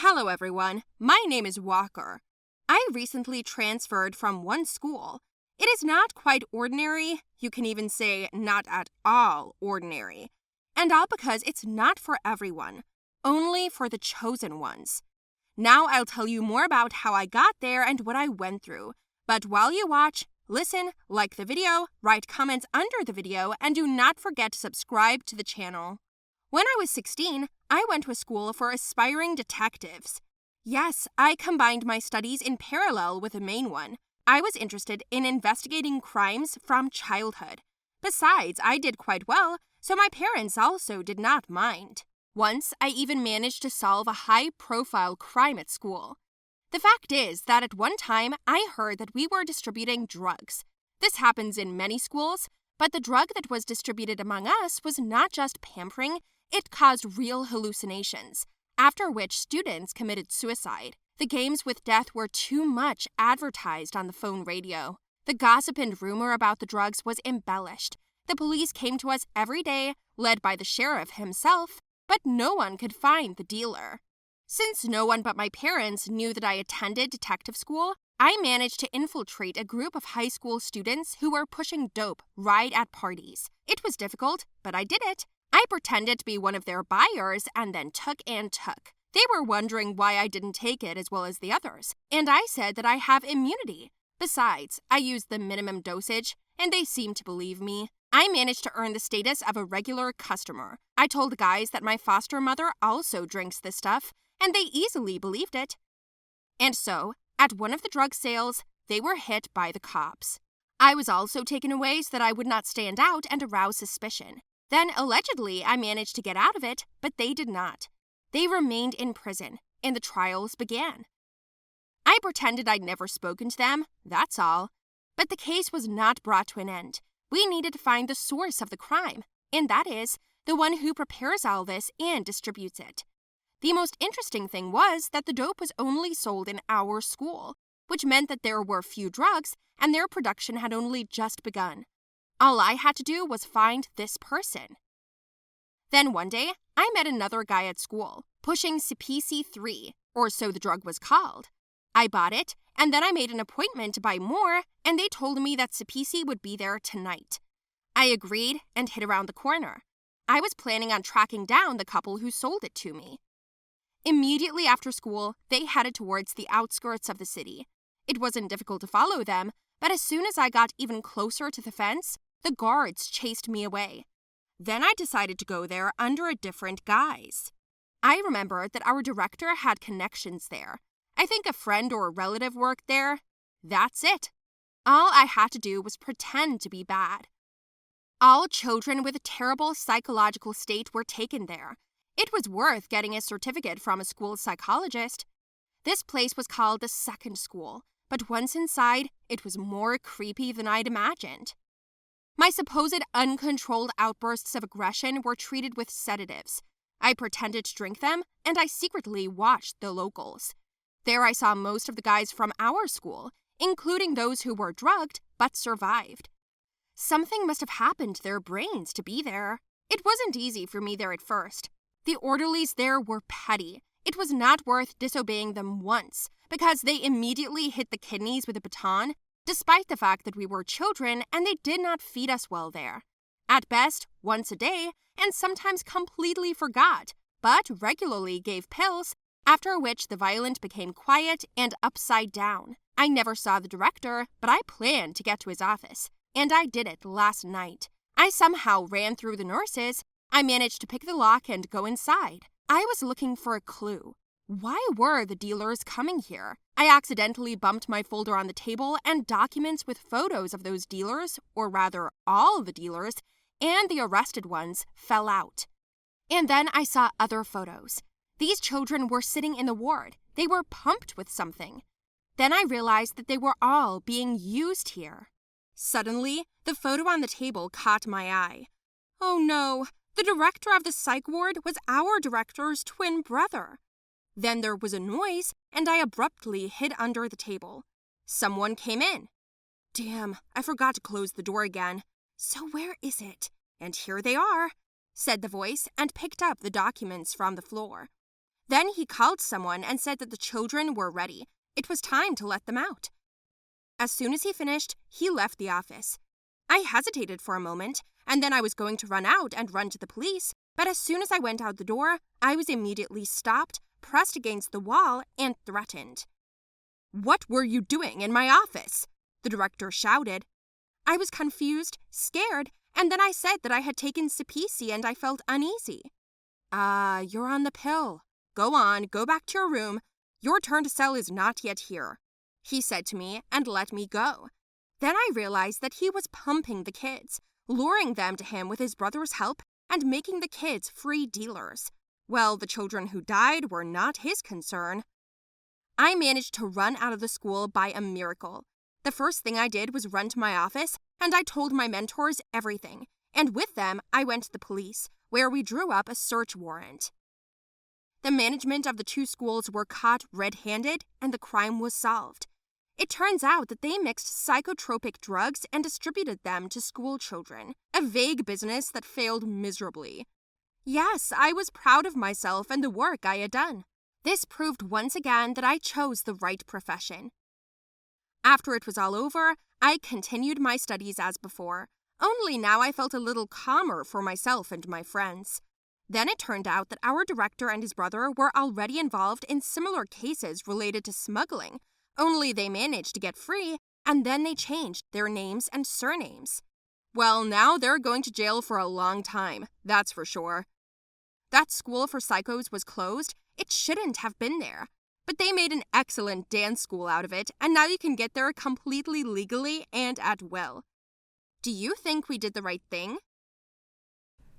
Hello everyone, my name is Walker. I recently transferred from one school. It is not quite ordinary, you can even say not at all ordinary. And all because it's not for everyone, only for the chosen ones. Now I'll tell you more about how I got there and what I went through. But while you watch, listen, like the video, write comments under the video, and do not forget to subscribe to the channel. When I was 16, I went to a school for aspiring detectives. Yes, I combined my studies in parallel with the main one. I was interested in investigating crimes from childhood. Besides, I did quite well, so my parents also did not mind. Once, I even managed to solve a high-profile crime at school. The fact is that at one time, I heard that we were distributing drugs. This happens in many schools, but the drug that was distributed among us was not just pampering, it caused real hallucinations, after which students committed suicide. The games with death were too much advertised on the phone radio. The gossip and rumor about the drugs was embellished. The police came to us every day, led by the sheriff himself, but no one could find the dealer. Since no one but my parents knew that I attended detective school, I managed to infiltrate a group of high school students who were pushing dope right at parties. It was difficult, but I did it. I pretended to be one of their buyers and then took and took. They were wondering why I didn't take it as well as the others, and I said that I have immunity. Besides, I used the minimum dosage, and they seemed to believe me. I managed to earn the status of a regular customer. I told the guys that my foster mother also drinks this stuff, and they easily believed it. And so, at one of the drug sales, they were hit by the cops. I was also taken away so that I would not stand out and arouse suspicion. Then, allegedly, I managed to get out of it, but they did not. They remained in prison, and the trials began. I pretended I'd never spoken to them, that's all. But the case was not brought to an end. We needed to find the source of the crime, and that is, the one who prepares all this and distributes it. The most interesting thing was that the dope was only sold in our school, which meant that there were few drugs, and their production had only just begun. All I had to do was find this person. Then one day, I met another guy at school, pushing CPC-3, or so the drug was called. I bought it, and then I made an appointment to buy more, and they told me that CPC would be there tonight. I agreed and hid around the corner. I was planning on tracking down the couple who sold it to me. Immediately after school, they headed towards the outskirts of the city. It wasn't difficult to follow them, but as soon as I got even closer to the fence, the guards chased me away. Then I decided to go there under a different guise. I remembered that our director had connections there. I think a friend or a relative worked there. That's it. All I had to do was pretend to be bad. All children with a terrible psychological state were taken there. It was worth getting a certificate from a school psychologist. This place was called the second school, but once inside, it was more creepy than I'd imagined. My supposed uncontrolled outbursts of aggression were treated with sedatives. I pretended to drink them, and I secretly watched the locals. There I saw most of the guys from our school, including those who were drugged but survived. Something must have happened to their brains to be there. It wasn't easy for me there at first. The orderlies there were petty. It was not worth disobeying them once, because they immediately hit the kidneys with a baton, despite the fact that we were children and they did not feed us well there. At best, once a day, and sometimes completely forgot, but regularly gave pills, after which the violent became quiet and upside down. I never saw the director, but I planned to get to his office, and I did it last night. I somehow ran through the nurses. I managed to pick the lock and go inside. I was looking for a clue. Why were the dealers coming here? I accidentally bumped my folder on the table, and documents with photos of those dealers, or rather all the dealers, and the arrested ones, fell out. And then I saw other photos. These children were sitting in the ward. They were pumped with something. Then I realized that they were all being used here. Suddenly, the photo on the table caught my eye. Oh no, the director of the psych ward was our director's twin brother. Then there was a noise, and I abruptly hid under the table. Someone came in. Damn, I forgot to close the door again. So where is it? And here they are, said the voice, and picked up the documents from the floor. Then he called someone and said that the children were ready. It was time to let them out. As soon as he finished, he left the office. I hesitated for a moment, and then I was going to run out and run to the police, but as soon as I went out the door, I was immediately stopped, pressed against the wall, and threatened. "What were you doing in my office?" the director shouted. I was confused, scared, and then I said that I had taken Cepisi and I felt uneasy. You're on the pill. Go on, go back to your room. Your turn to sell is not yet here," he said to me and let me go. Then I realized that he was pumping the kids, luring them to him with his brother's help and making the kids free dealers. Well, the children who died were not his concern. I managed to run out of the school by a miracle. The first thing I did was run to my office, and I told my mentors everything. And with them, I went to the police, where we drew up a search warrant. The management of the two schools were caught red-handed, and the crime was solved. It turns out that they mixed psychotropic drugs and distributed them to school children, a vague business that failed miserably. Yes, I was proud of myself and the work I had done. This proved once again that I chose the right profession. After it was all over, I continued my studies as before, only now I felt a little calmer for myself and my friends. Then it turned out that our director and his brother were already involved in similar cases related to smuggling, only they managed to get free, and then they changed their names and surnames. Well, now they're going to jail for a long time, that's for sure. That school for psychos was closed. It shouldn't have been there. But they made an excellent dance school out of it, and now you can get there completely legally and at will. Do you think we did the right thing?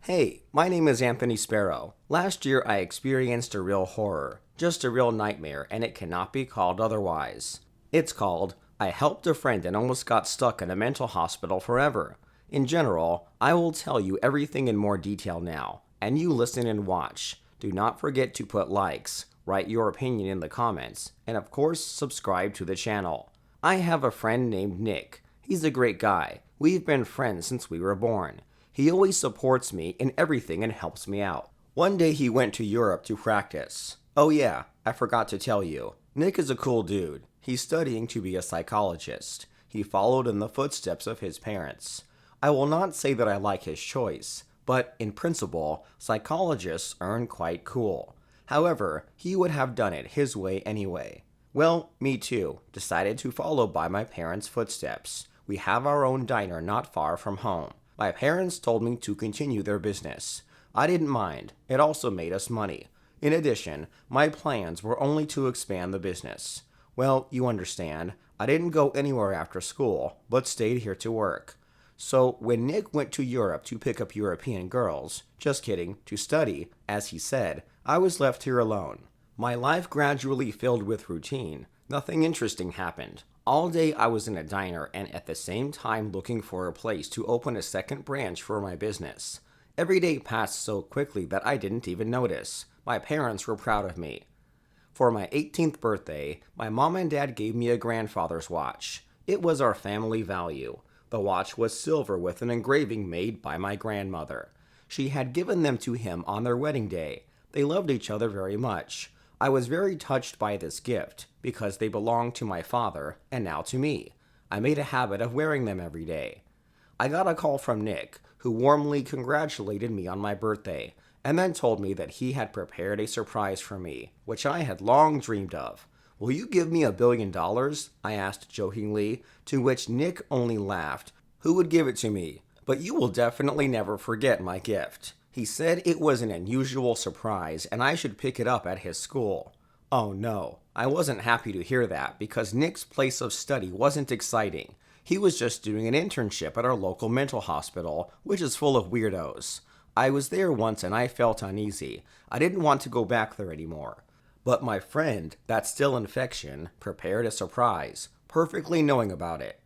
Hey, my name is Anthony Sparrow. Last year I experienced a real horror, just a real nightmare, and it cannot be called otherwise. It's called, I helped a friend and almost got stuck in a mental hospital forever. In general, I will tell you everything in more detail now, and you listen and watch. Do not forget to put likes, write your opinion in the comments, and of course subscribe to the channel. I have a friend named Nick. He's a great guy. We've been friends since we were born. He always supports me in everything and helps me out. One day he went to Europe to practice. Oh yeah, I forgot to tell you. Nick is a cool dude. He's studying to be a psychologist. He followed in the footsteps of his parents. I will not say that I like his choice, but in principle, psychologists earn quite cool. However, he would have done it his way anyway. Well, me too, decided to follow by my parents' footsteps. We have our own diner not far from home. My parents told me to continue their business. I didn't mind. It also made us money. In addition, my plans were only to expand the business. Well, you understand, I didn't go anywhere after school, but stayed here to work. So when Nick went to Europe to pick up European girls, just kidding, to study, as he said, I was left here alone. My life gradually filled with routine. Nothing interesting happened. All day I was in a diner and at the same time looking for a place to open a second branch for my business. Every day passed so quickly that I didn't even notice. My parents were proud of me. For my 18th birthday, my mom and dad gave me a grandfather's watch. It was our family value. The watch was silver with an engraving made by my grandmother. She had given them to him on their wedding day. They loved each other very much. I was very touched by this gift because they belonged to my father and now to me. I made a habit of wearing them every day. I got a call from Nick, who warmly congratulated me on my birthday and then told me that he had prepared a surprise for me, which I had long dreamed of. Will you give me $1 billion? I asked jokingly, to which Nick only laughed. Who would give it to me? But you will definitely never forget my gift. He said it was an unusual surprise and I should pick it up at his school. Oh no, I wasn't happy to hear that because Nick's place of study wasn't exciting. He was just doing an internship at our local mental hospital, which is full of weirdos. I was there once and I felt uneasy. I didn't want to go back there anymore. But my friend, that's still infection, prepared a surprise, perfectly knowing about it.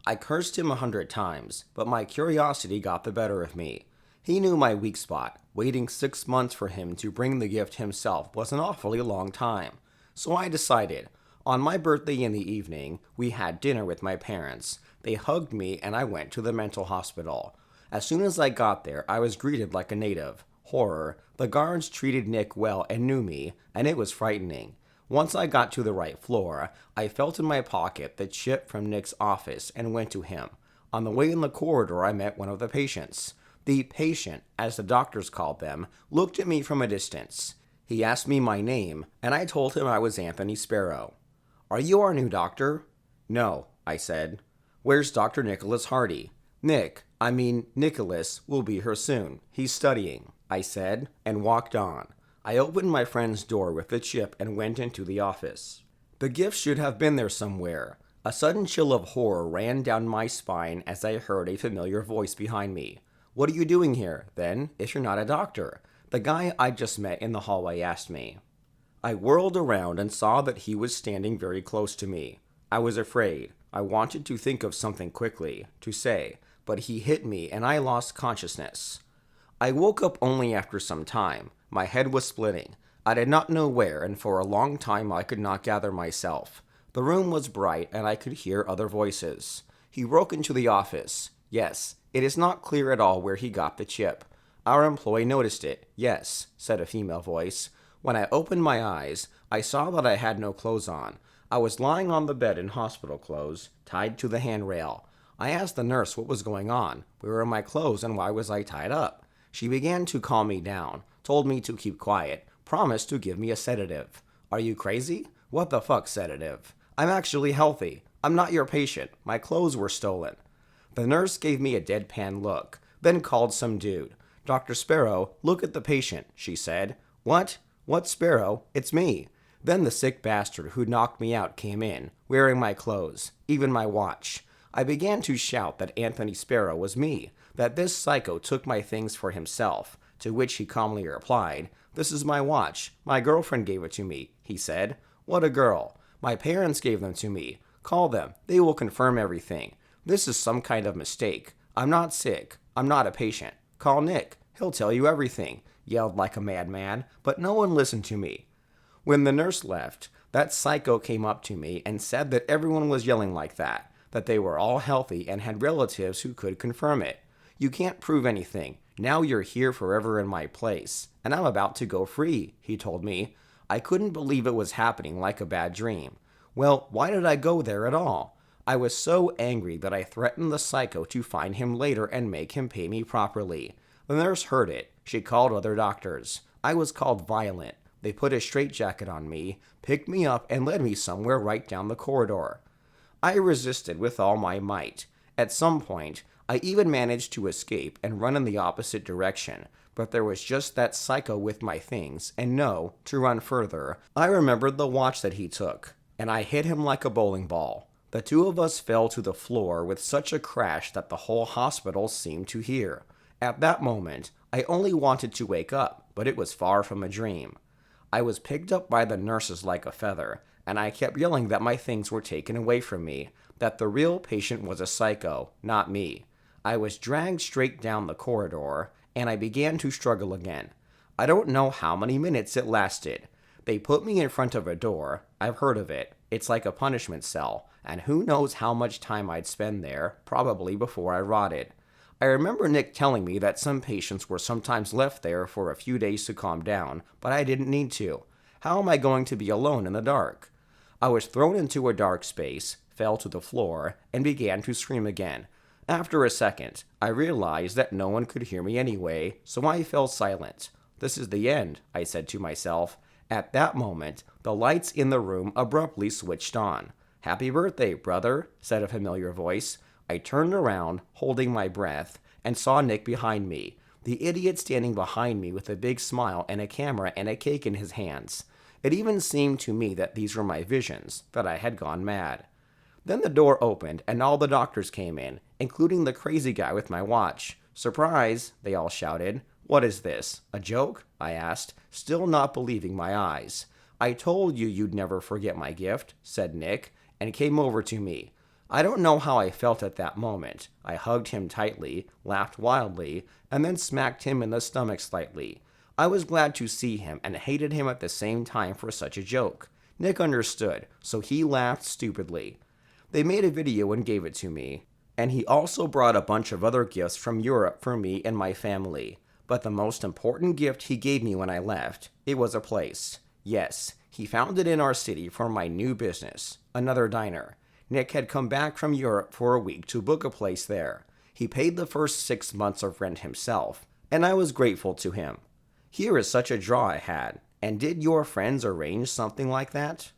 I cursed him 100 times, but my curiosity got the better of me. He knew my weak spot. Waiting 6 months for him to bring the gift himself was an awfully long time. So I decided. On my birthday in the evening, we had dinner with my parents. They hugged me and I went to the mental hospital. As soon as I got there, I was greeted like a native. Horror. The guards treated Nick well and knew me, and it was frightening. Once I got to the right floor, I felt in my pocket the chip from Nick's office and went to him. On the way in the corridor, I met one of the patients. The patient, as the doctors called them, looked at me from a distance. He asked me my name, and I told him I was Anthony Sparrow. "Are you our new doctor?" "No," I said. "Where's Dr. Nicholas Hardy?" Nicholas will be here soon. He's studying," I said, and walked on. I opened my friend's door with the chip and went into the office. The gift should have been there somewhere. A sudden chill of horror ran down my spine as I heard a familiar voice behind me. "What are you doing here, then, if you're not a doctor?" the guy I just met in the hallway asked me. I whirled around and saw that he was standing very close to me. I was afraid. I wanted to think of something quickly to say, but he hit me and I lost consciousness. I woke up only after some time. My head was splitting. I did not know where, and for a long time I could not gather myself. The room was bright, and I could hear other voices. He broke into the office. Yes, it is not clear at all where he got the chip. Our employee noticed it. Yes, said a female voice. When I opened my eyes, I saw that I had no clothes on. I was lying on the bed in hospital clothes, tied to the handrail. I asked the nurse what was going on. Where were my clothes and why was I tied up? She began to calm me down, told me to keep quiet, promised to give me a sedative. Are you crazy? What the fuck sedative? I'm actually healthy. I'm not your patient. My clothes were stolen. The nurse gave me a deadpan look, then called some dude. "Dr. Sparrow, look at the patient," she said. "What? What Sparrow? It's me." Then the sick bastard who knocked me out came in, wearing my clothes, even my watch. I began to shout that Anthony Sparrow was me, that this psycho took my things for himself, to which he calmly replied, "This is my watch. My girlfriend gave it to me," he said. "What a girl. My parents gave them to me. Call them. They will confirm everything. This is some kind of mistake. I'm not sick. I'm not a patient. Call Nick. He'll tell you everything," yelled like a madman, but no one listened to me. When the nurse left, that psycho came up to me and said that everyone was yelling like that they were all healthy and had relatives who could confirm it. "You can't prove anything. Now you're here forever in my place, and I'm about to go free," he told me. I couldn't believe it was happening like a bad dream. Well, why did I go there at all? I was so angry that I threatened the psycho to find him later and make him pay me properly. The nurse heard it. She called other doctors. I was called violent. They put a straitjacket on me, picked me up, and led me somewhere right down the corridor. I resisted with all my might. At some point, I even managed to escape and run in the opposite direction, but there was just that psycho with my things, and to run further, I remembered the watch that he took, and I hit him like a bowling ball. The two of us fell to the floor with such a crash that the whole hospital seemed to hear. At that moment, I only wanted to wake up, but it was far from a dream. I was picked up by the nurses like a feather, and I kept yelling that my things were taken away from me, that the real patient was a psycho, not me. I was dragged straight down the corridor, and I began to struggle again. I don't know how many minutes it lasted. They put me in front of a door. I've heard of it. It's like a punishment cell, and who knows how much time I'd spend there, probably before I rotted. I remember Nick telling me that some patients were sometimes left there for a few days to calm down, but I didn't need to. How am I going to be alone in the dark? I was thrown into a dark space, fell to the floor, and began to scream again. After a second, I realized that no one could hear me anyway, so I fell silent. This is the end, I said to myself. At that moment, the lights in the room abruptly switched on. "Happy birthday, brother," said a familiar voice. I turned around, holding my breath, and saw Nick behind me, the idiot standing behind me with a big smile and a camera and a cake in his hands. It even seemed to me that these were my visions, that I had gone mad. Then the door opened, and all the doctors came in, including the crazy guy with my watch. "Surprise!" they all shouted. "What is this? A joke?" I asked, still not believing my eyes. "I told you you'd never forget my gift," said Nick, and came over to me. I don't know how I felt at that moment. I hugged him tightly, laughed wildly, and then smacked him in the stomach slightly. I was glad to see him and hated him at the same time for such a joke. Nick understood, so he laughed stupidly. They made a video and gave it to me, and he also brought a bunch of other gifts from Europe for me and my family. But the most important gift he gave me when I left, it was a place. Yes, he found it in our city for my new business, another diner. Nick had come back from Europe for a week to book a place there. He paid the first 6 months of rent himself, and I was grateful to him. Here is such a draw I had. And did your friends arrange something like that?